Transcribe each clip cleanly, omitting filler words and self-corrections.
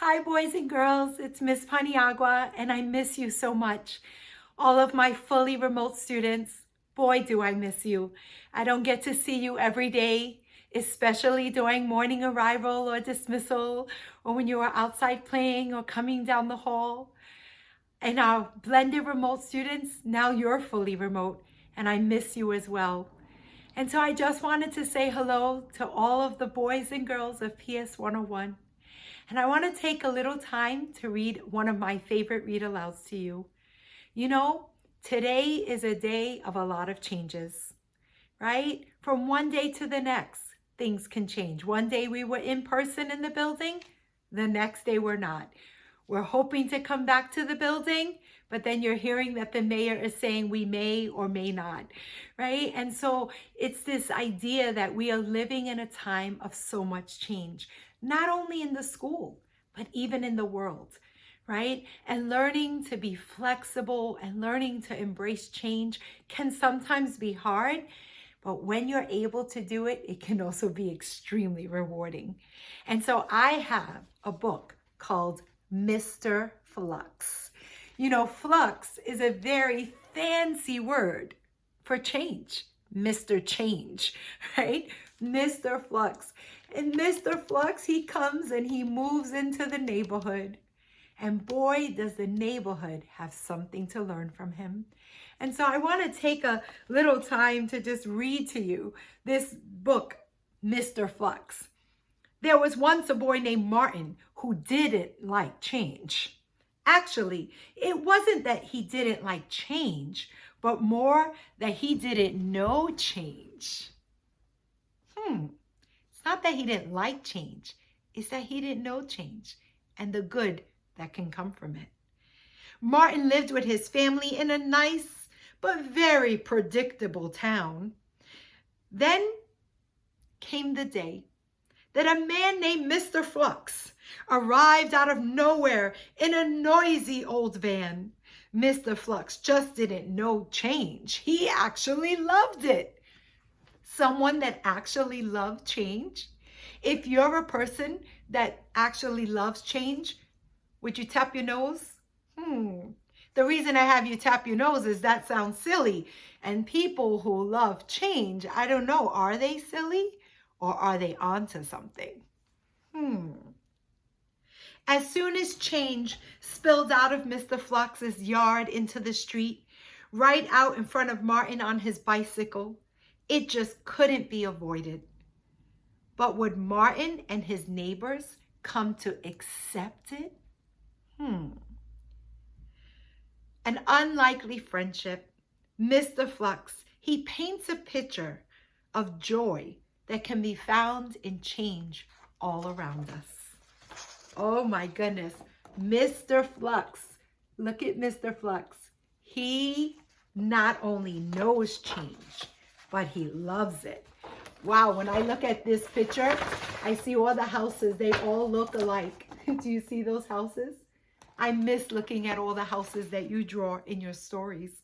Hi, boys and girls. It's Miss Paniagua, and I miss you so much. All of my fully remote students, boy, do I miss you. I don't get to see you every day, especially during morning arrival or dismissal, or when you are outside playing or coming down the hall. And our blended remote students, now you're fully remote, and I miss you as well. And so I just wanted to say hello to all of the boys and girls of PS 101. And I want to take a little time to read one of my favorite read alouds to you. You know, today is a day of a lot of changes, right? From one day to the next, things can change. One day we were in person in the building, the next day we're not. We're hoping to come back to the building, but then you're hearing that the mayor is saying we may or may not, right? And so it's this idea that we are living in a time of so much change, not only in the school, but even in the world, right? And learning to be flexible and learning to embrace change can sometimes be hard, but when you're able to do it, it can also be extremely rewarding. And so I have a book called Mr. Flux. You know, flux is a very fancy word for change. Mr. Change, right? Mr. Flux. And Mr. Flux, he comes and he moves into the neighborhood. And boy, does the neighborhood have something to learn from him. And so I want to take a little time to just read to you this book, Mr. Flux. There was once a boy named Martin who didn't like change. Actually, it wasn't that he didn't like change, but more that he didn't know change. It's not that he didn't like change, it's that he didn't know change and the good that can come from it. Martin lived with his family in a nice but very predictable town. Then came the day that a man named Mr. Flux arrived out of nowhere in a noisy old van. Mr. Flux just didn't know change. He actually loved it. Someone that actually loved change. If you're a person that actually loves change, would you tap your nose? The reason I have you tap your nose is that sounds silly. And people who love change, I don't know, are they silly or are they onto something? As soon as change spilled out of Mr. Flux's yard into the street, right out in front of Martin on his bicycle, it just couldn't be avoided. But would Martin and his neighbors come to accept it? An unlikely friendship. Mr. Flux, he paints a picture of joy that can be found in change all around us. Oh my goodness, Mr. Flux. Look at Mr. Flux. He not only knows change, but he loves it. Wow, when I look at this picture, I see all the houses. They all look alike. Do you see those houses? I miss looking at all the houses that you draw in your stories.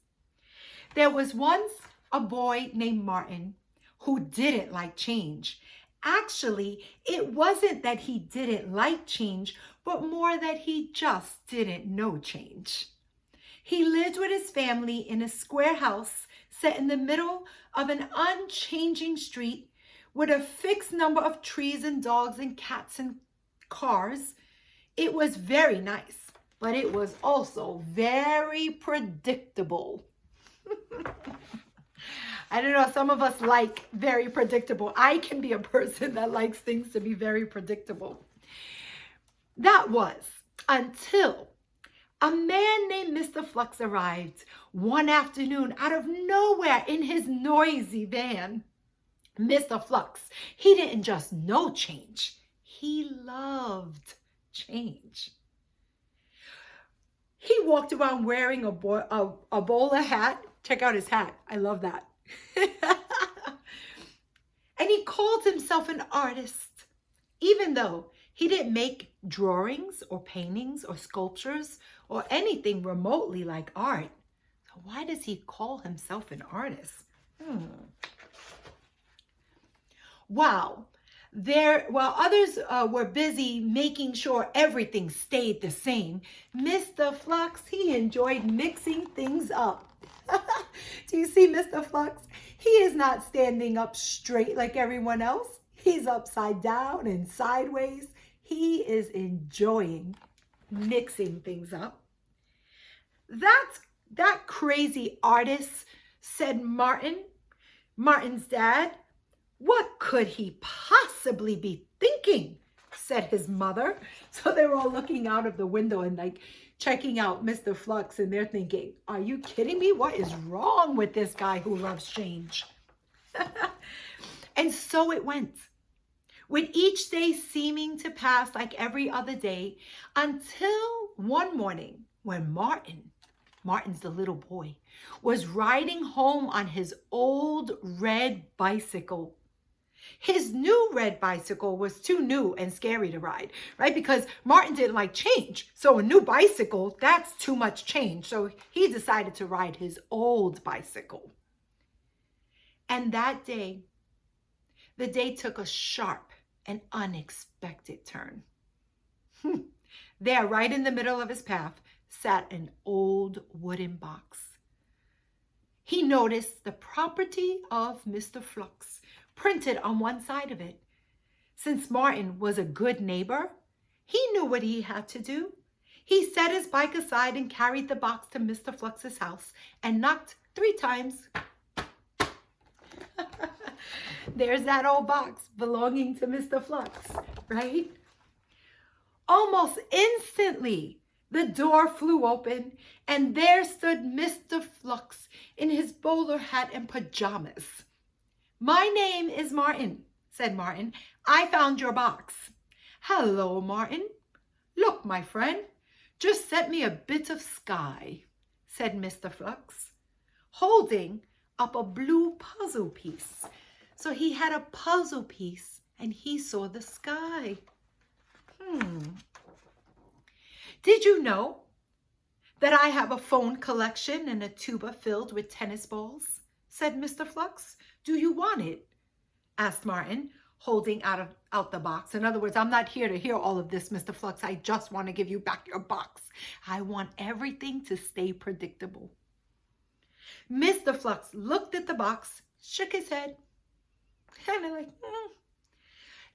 There was once a boy named Martin who didn't like change. Actually, it wasn't that he didn't like change, but more that he just didn't know change. He lived with his family in a square house set in the middle of an unchanging street with a fixed number of trees and dogs and cats and cars. It was very nice, but it was also very predictable. I don't know, some of us like very predictable. I can be a person that likes things to be very predictable. That was until a man named Mr. Flux arrived one afternoon out of nowhere in his noisy van. Mr. Flux, he didn't just know change, he loved change. He walked around wearing a bowler hat. Check out his hat. I love that. And he called himself an artist, even though he didn't make drawings or paintings or sculptures or anything remotely like art. So why does he call himself an artist? Wow. While others were busy making sure everything stayed the same, Mr. Flux, he enjoyed mixing things up. Do you see Mr. Flux? He is not standing up straight like everyone else. He's upside down and sideways. He is enjoying mixing things up. That crazy artist, said Martin's dad. What could he possibly be thinking? Said his mother. So they were all looking out of the window and like checking out Mr. Flux, and they're thinking, are you kidding me? What is wrong with this guy who loves change? And so it went, with each day seeming to pass like every other day, until one morning when Martin's the little boy, was riding home on his old red bicycle. His new red bicycle was too new and scary to ride, right? Because Martin didn't like change. So a new bicycle, that's too much change. So he decided to ride his old bicycle. And that day, the day took a sharp and unexpected turn. There, right in the middle of his path, sat an old wooden box. He noticed the property of Mr. Flux printed on one side of it. Since Martin was a good neighbor, he knew what he had to do. He set his bike aside and carried the box to Mr. Flux's house and knocked 3 times. There's that old box belonging to Mr. Flux, right? Almost instantly, the door flew open, and there stood Mr. Flux in his bowler hat and pajamas. My name is Martin, said Martin. I found your box. Hello, Martin. Look, my friend, just sent me a bit of sky, said Mr. Flux, holding up a blue puzzle piece. So he had a puzzle piece, and he saw the sky. Did you know that I have a phone collection and a tuba filled with tennis balls? Said Mr. Flux. Do you want it? Asked Martin, holding out the box. In other words, I'm not here to hear all of this, Mr. Flux. I just want to give you back your box. I want everything to stay predictable. Mr. Flux looked at the box, shook his head, kind of like,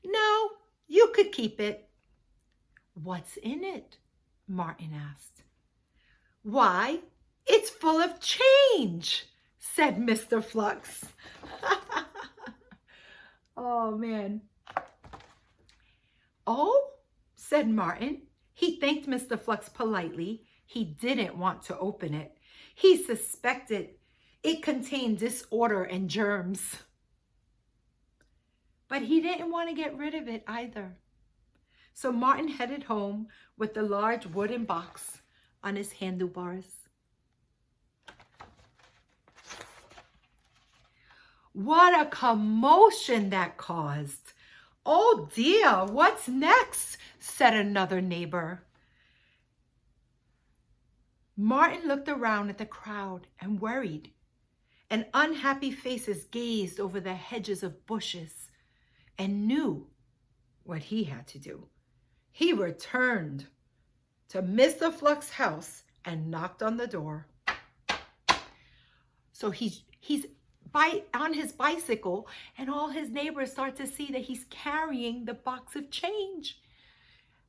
no, you could keep it. What's in it? Martin asked. Why, it's full of change, said Mr. Flux. Oh, man. Oh, said Martin. He thanked Mr. Flux politely. He didn't want to open it. He suspected it contained disorder and germs. But he didn't want to get rid of it either. So Martin headed home with the large wooden box on his handlebars. What a commotion that caused. Oh dear, what's next? Said another neighbor. Martin looked around at the crowd and worried, and unhappy faces gazed over the hedges of bushes and knew what he had to do. He returned to Mr. Flux's house and knocked on the door. So he's on his bicycle, and all his neighbors start to see that he's carrying the box of change.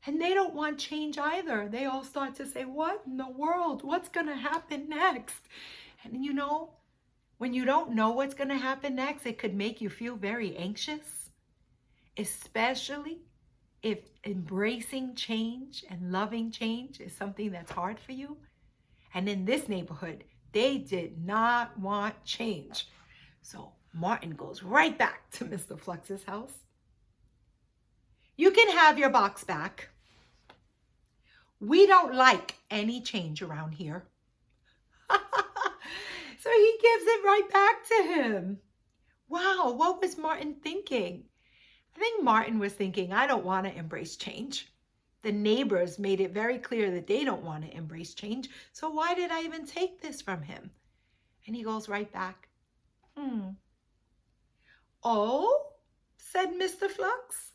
And they don't want change either. They all start to say, what in the world? What's going to happen next? And you know, when you don't know what's going to happen next, it could make you feel very anxious, especially if embracing change and loving change is something that's hard for you. And in this neighborhood, they did not want change. So Martin goes right back to Mr. Flux's house. You can have your box back. We don't like any change around here. So he gives it right back to him. Wow, what was Martin thinking? I think Martin was thinking, I don't want to embrace change. The neighbors made it very clear that they don't want to embrace change. So why did I even take this from him? And he goes right back. Oh, said Mr. Flux.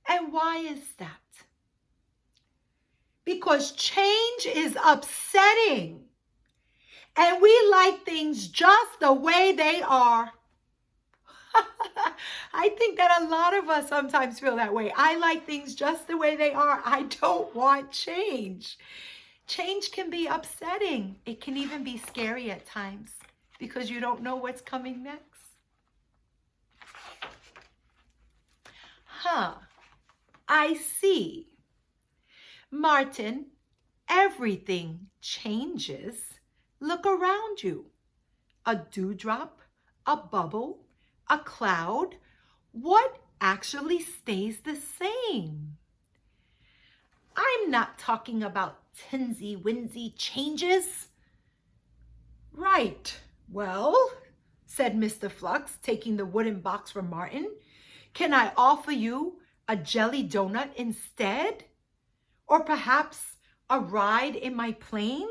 And why is that? Because change is upsetting. And we like things just the way they are. I think that a lot of us sometimes feel that way. I like things just the way they are. I don't want change. Change can be upsetting. It can even be scary at times because you don't know what's coming next. I see. Martin, everything changes. Look around you. A dewdrop, a bubble, a cloud. What actually stays the same? I'm not talking about tinsy-winsy changes. Right. Well, said Mr. Flux, taking the wooden box from Martin, can I offer you a jelly donut instead? Or perhaps a ride in my plane?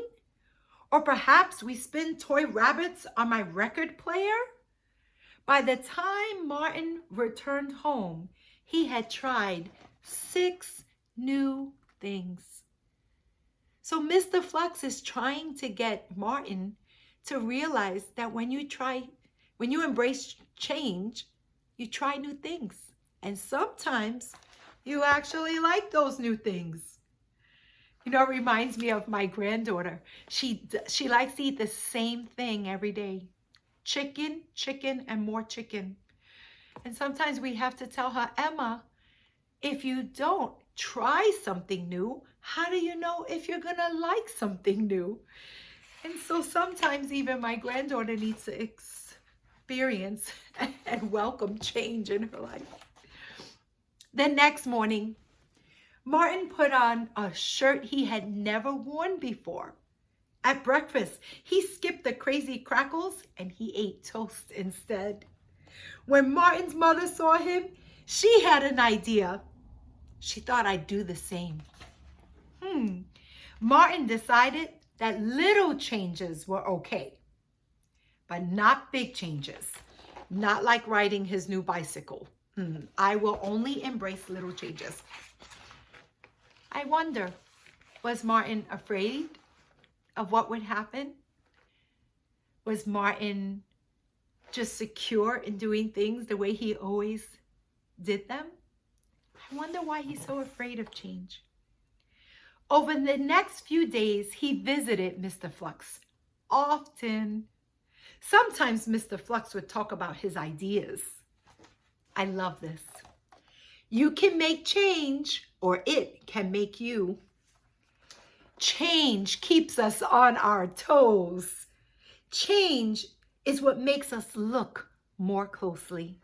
Or perhaps we spin toy rabbits on my record player? By the time Martin returned home, he had tried 6 new things. So Mr. Flux is trying to get Martin to realize that when you embrace change, you try new things. And sometimes you actually like those new things. You know, it reminds me of my granddaughter. She likes to eat the same thing every day. Chicken, chicken, and more chicken. And sometimes we have to tell her, Emma, if you don't try something new, how do you know if you're going to like something new? And so sometimes even my granddaughter needs to experience and welcome change in her life. The next morning, Martin put on a shirt he had never worn before. At breakfast, he skipped the crazy crackles and he ate toast instead. When Martin's mother saw him, she had an idea. She thought I'd do the same. Martin decided that little changes were okay, but not big changes. Not like riding his new bicycle. I will only embrace little changes. I wonder, was Martin afraid of what would happen? Was Martin just secure in doing things the way he always did them? I wonder why he's so afraid of change. Over the next few days, he visited Mr. Flux often. Sometimes Mr. Flux would talk about his ideas. I love this. You can make change, or it can make you. Change keeps us on our toes. Change is what makes us look more closely.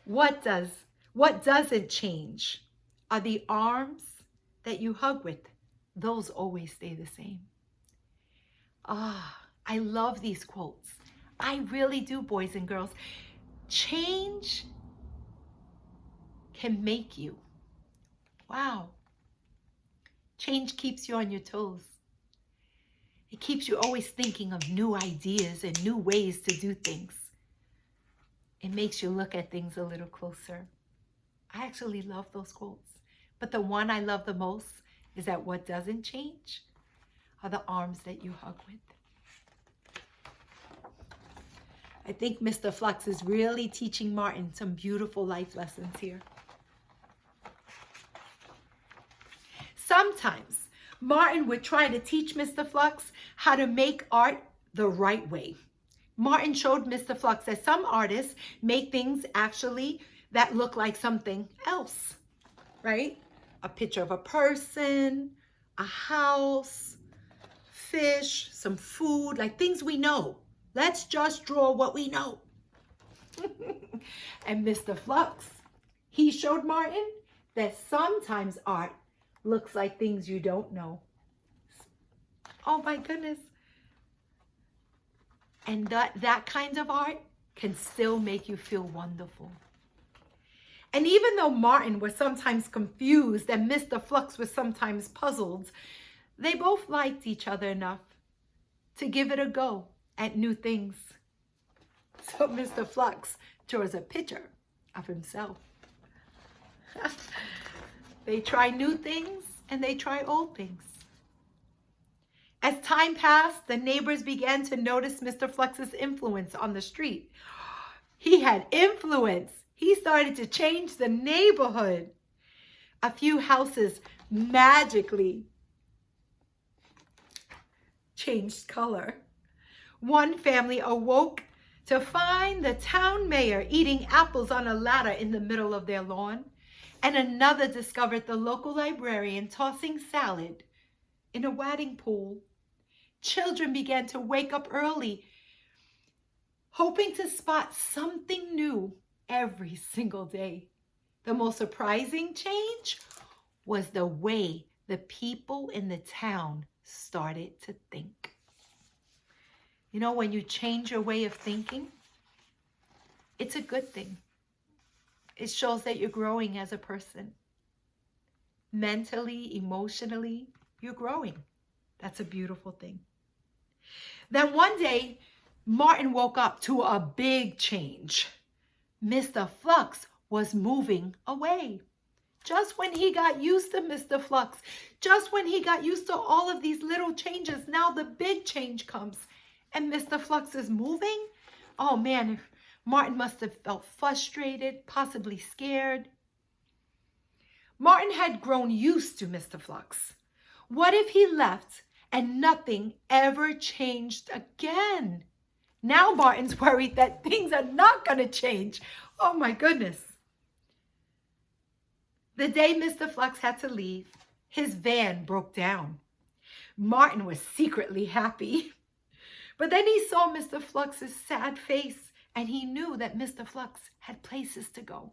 What doesn't change are the arms that you hug with. Those always stay the same. I love these quotes. I really do, boys and girls. Change can make you. Wow. Change keeps you on your toes. It keeps you always thinking of new ideas and new ways to do things. It makes you look at things a little closer. I actually love those quotes. But the one I love the most is that what doesn't change are the arms that you hug with. I think Mr. Flux is really teaching Martin some beautiful life lessons here. Sometimes Martin would try to teach Mr. Flux how to make art the right way. Martin showed Mr. Flux that some artists make things actually that look like something else, right? A picture of a person, a house, fish, some food, like things we know. Let's just draw what we know. And Mr. Flux, he showed Martin that sometimes art looks like things you don't know. Oh my goodness. And that kind of art can still make you feel wonderful. And even though Martin was sometimes confused and Mr. Flux was sometimes puzzled, they both liked each other enough to give it a go at new things. So Mr. Flux draws a picture of himself. They try new things and they try old things. As time passed, the neighbors began to notice Mr. Flux's influence on the street. He had influence. He started to change the neighborhood. A few houses magically changed color. One family awoke to find the town mayor eating apples on a ladder in the middle of their lawn, and another discovered the local librarian tossing salad in a wading pool. Children began to wake up early, hoping to spot something new every single day. The most surprising change was the way the people in the town started to think. You know, when you change your way of thinking, it's a good thing. It shows that you're growing as a person. Mentally, emotionally, you're growing. That's a beautiful thing. Then one day, Martin woke up to a big change. Mr. Flux was moving away. Just when he got used to Mr. Flux, just when he got used to all of these little changes, now the big change comes. And Mr. Flux is moving? Oh man, Martin must have felt frustrated, possibly scared. Martin had grown used to Mr. Flux. What if he left and nothing ever changed again? Now Martin's worried that things are not going to change. Oh my goodness. The day Mr. Flux had to leave, his van broke down. Martin was secretly happy. But then he saw Mr. Flux's sad face and he knew that Mr. Flux had places to go.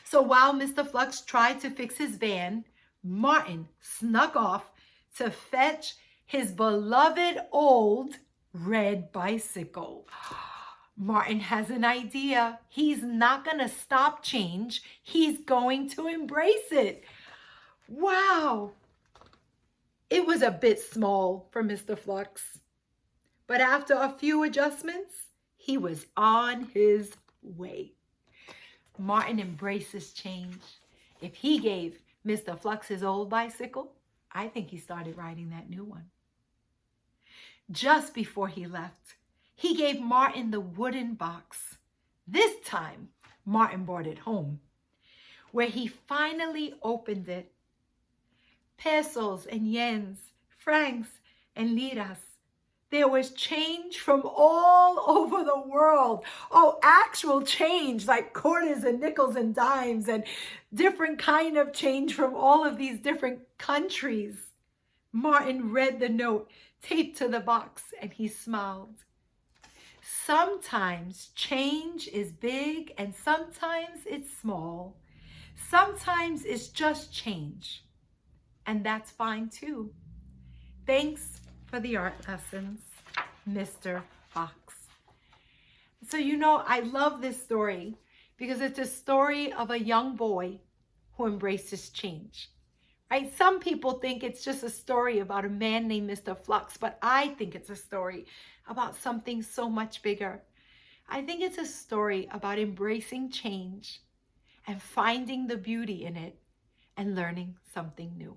So while Mr. Flux tried to fix his van, Martin snuck off to fetch his beloved old red bicycle. Martin has an idea. He's not going to stop change. He's going to embrace it. Wow. It was a bit small for Mr. Flux. But after a few adjustments, he was on his way. Martin embraces change. If he gave Mr. Flux his old bicycle, I think he started riding that new one. Just before he left, he gave Martin the wooden box. This time, Martin brought it home, where he finally opened it. Pesos and yens, francs and liras. There was change from all over the world. Oh, actual change, like quarters and nickels and dimes and different kind of change from all of these different countries. Martin read the note taped to the box and he smiled. Sometimes change is big and sometimes it's small. Sometimes it's just change. And that's fine too. Thanks for the art lessons, Mr. Fox. So, you know, I love this story because it's a story of a young boy who embraces change, right? Some people think it's just a story about a man named Mr. Flux, but I think it's a story about something so much bigger. I think it's a story about embracing change and finding the beauty in it and learning something new.